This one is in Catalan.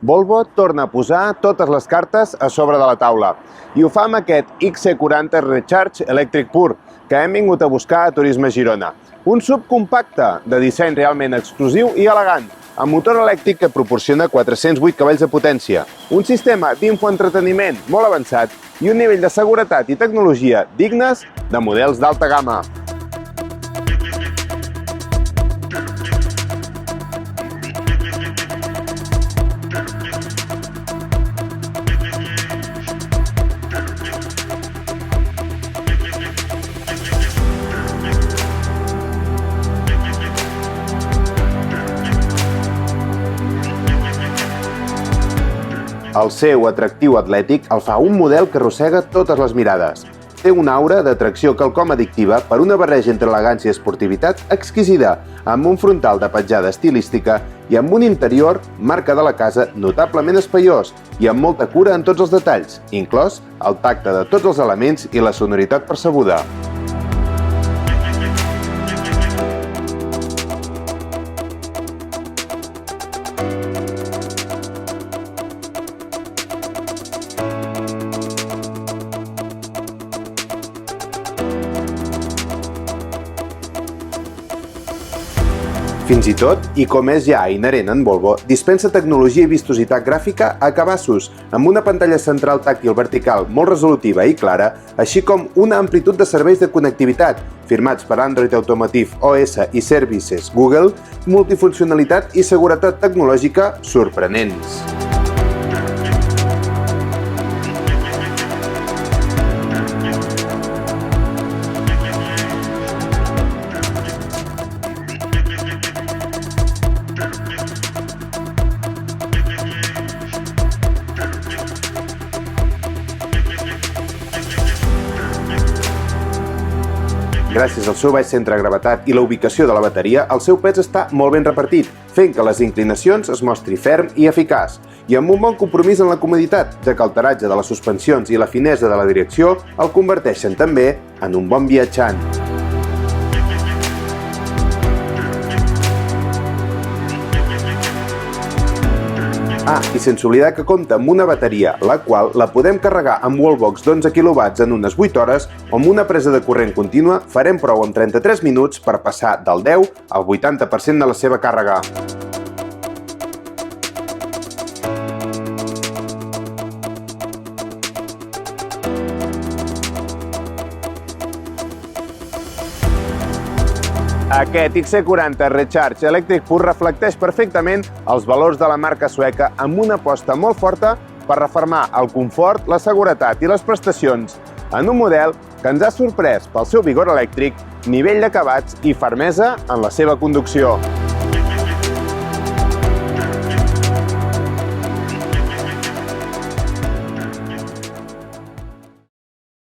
Volvo torna a posar totes les cartes a sobre de la taula i ho fa amb aquest XC40 Recharge Electric Pur que hem vingut a buscar a Turisme Girona. Un subcompacte de disseny realment exclusiu i elegant, amb motor elèctric que proporciona 408 cavalls de potència, un sistema d'infoentreteniment molt avançat i un nivell de seguretat i tecnologia dignes de models d'alta gamma. El seu atractiu atlètic el fa un model que arrossega totes les mirades. Té una aura d'atracció quelcom addictiva per una barreja entre elegància i esportivitat exquisida, amb un frontal de petjada estilística i amb un interior, marca de la casa, notablement espaiós i amb molta cura en tots els detalls, inclòs el tacte de tots els elements i la sonoritat percebuda. Fins i tot, i com és ja inherent en Volvo, dispensa tecnologia i vistositat gràfica a cabassos, amb una pantalla central tàctil vertical molt resolutiva i clara, així com una amplitud de serveis de connectivitat, firmats per Android Automotive OS i Services Google, multifuncionalitat i seguretat tecnològica sorprenents. Gràcies al seu baix centre de gravetat i la ubicació de la bateria, el seu pes està molt ben repartit, fent que les inclinacions es mostri ferm i eficaç, i amb un bon compromís en la comoditat, ja que el taratge de les suspensions i la finesa de la direcció el converteixen també en un bon viatjant. I sense oblidar que compta amb una bateria, la qual la podem carregar amb wallbox d'11 kW en unes 8 hores o amb una presa de corrent contínua farem prou en 33 minuts per passar del 10 al 80% de la seva càrrega. Aquest XC40 Recharge Electric Pur reflecteix perfectament els valors de la marca sueca amb una aposta molt forta per refermar el confort, la seguretat i les prestacions en un model que ens ha sorprès pel seu vigor elèctric, nivell d'acabats i fermesa en la seva conducció.